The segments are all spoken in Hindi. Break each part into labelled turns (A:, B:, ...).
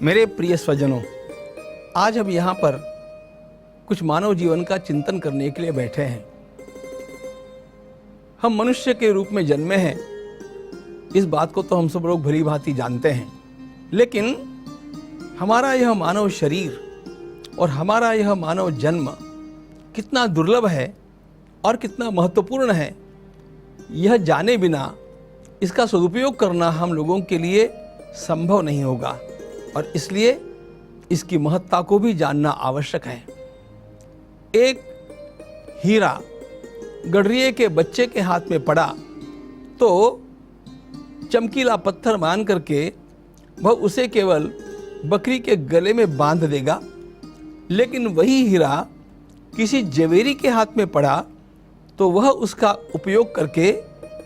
A: मेरे प्रिय स्वजनों, आज हम यहाँ पर कुछ मानव जीवन का चिंतन करने के लिए बैठे हैं। हम मनुष्य के रूप में जन्मे हैं, इस बात को तो हम सब लोग भली भांति जानते हैं, लेकिन हमारा यह मानव शरीर और हमारा यह मानव जन्म कितना दुर्लभ है और कितना महत्वपूर्ण है, यह जाने बिना इसका सदुपयोग करना हम लोगों के लिए संभव नहीं होगा और इसलिए इसकी महत्ता को भी जानना आवश्यक है। एक हीरा गडरिये के बच्चे के हाथ में पड़ा तो चमकीला पत्थर मान करके वह उसे केवल बकरी के गले में बांध देगा, लेकिन वही हीरा किसी जवेरी के हाथ में पड़ा तो वह उसका उपयोग करके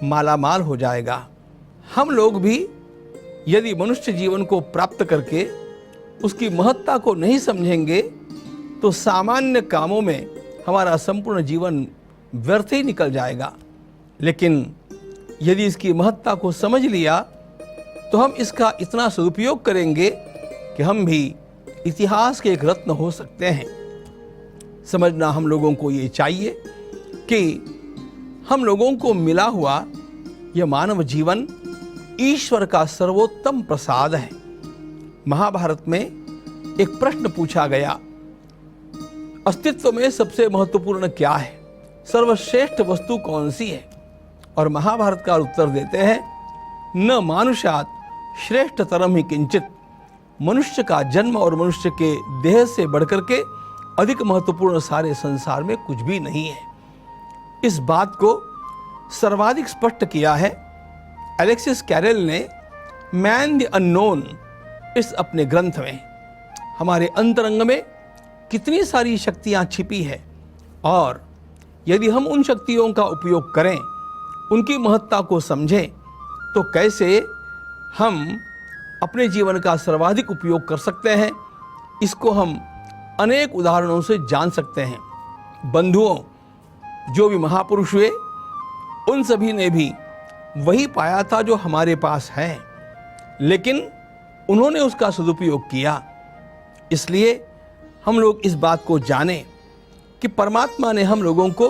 A: मालामाल हो जाएगा। हम लोग भी यदि मनुष्य जीवन को प्राप्त करके उसकी महत्ता को नहीं समझेंगे तो सामान्य कामों में हमारा संपूर्ण जीवन व्यर्थ ही निकल जाएगा। लेकिन यदि इसकी महत्ता को समझ लिया तो हम इसका इतना सदुपयोग करेंगे कि हम भी इतिहास के एक रत्न हो सकते हैं। समझना हम लोगों को ये चाहिए कि हम लोगों को मिला हुआ यह मानव जीवन ईश्वर का सर्वोत्तम प्रसाद है। महाभारत में एक प्रश्न पूछा गया, अस्तित्व में सबसे महत्वपूर्ण क्या है, सर्वश्रेष्ठ वस्तु कौन सी है? और महाभारत का उत्तर देते हैं, न मानुषात् श्रेष्ठतरम ही किंचित। मनुष्य का जन्म और मनुष्य के देह से बढ़कर के अधिक महत्वपूर्ण सारे संसार में कुछ भी नहीं है। इस बात को सर्वाधिक स्पष्ट किया है अलेक्सिस कैरल ने मैन द अननोन इस अपने ग्रंथ में। हमारे अंतरंग में कितनी सारी शक्तियां छिपी है और यदि हम उन शक्तियों का उपयोग करें, उनकी महत्ता को समझें, तो कैसे हम अपने जीवन का सर्वाधिक उपयोग कर सकते हैं, इसको हम अनेक उदाहरणों से जान सकते हैं। बंधुओं, जो भी महापुरुष हुए उन सभी ने भी वही पाया था जो हमारे पास है, लेकिन उन्होंने उसका सदुपयोग किया। इसलिए हम लोग इस बात को जानें कि परमात्मा ने हम लोगों को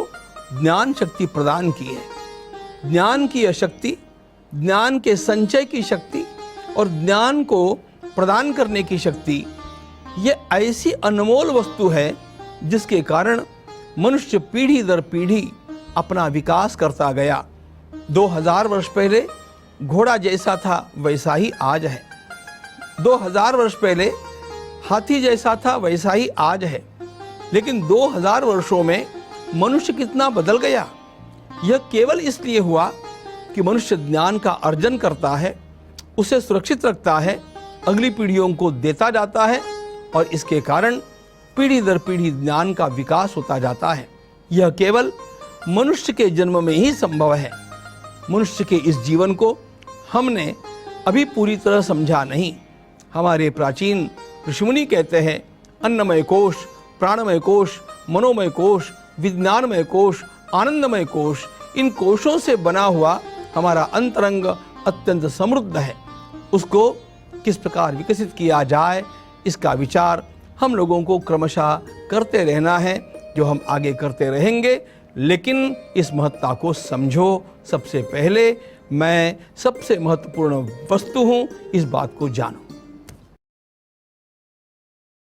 A: ज्ञान शक्ति प्रदान की है। ज्ञान की यह शक्ति, ज्ञान के संचय की शक्ति और ज्ञान को प्रदान करने की शक्ति, यह ऐसी अनमोल वस्तु है जिसके कारण मनुष्य पीढ़ी दर पीढ़ी अपना विकास करता गया। 2000 वर्ष पहले घोड़ा जैसा था वैसा ही आज है, 2000 वर्ष पहले हाथी जैसा था वैसा ही आज है, लेकिन 2000 वर्षों में मनुष्य कितना बदल गया। यह केवल इसलिए हुआ कि मनुष्य ज्ञान का अर्जन करता है, उसे सुरक्षित रखता है, अगली पीढ़ियों को देता जाता है और इसके कारण पीढ़ी दर पीढ़ी ज्ञान का विकास होता जाता है। यह केवल मनुष्य के जन्म में ही संभव है। मनुष्य के इस जीवन को हमने अभी पूरी तरह समझा नहीं। हमारे प्राचीन ऋषिमुनि कहते हैं, अन्नमय कोश, प्राणमय कोश, मनोमय कोश, विज्ञानमय कोश, आनंदमय कोश, इन कोशों से बना हुआ हमारा अंतरंग अत्यंत समृद्ध है। उसको किस प्रकार विकसित किया जाए, इसका विचार हम लोगों को क्रमशः करते रहना है, जो हम आगे करते रहेंगे। लेकिन इस महत्ता को समझो, सबसे पहले मैं सबसे महत्वपूर्ण वस्तु हूँ, इस बात को जानो।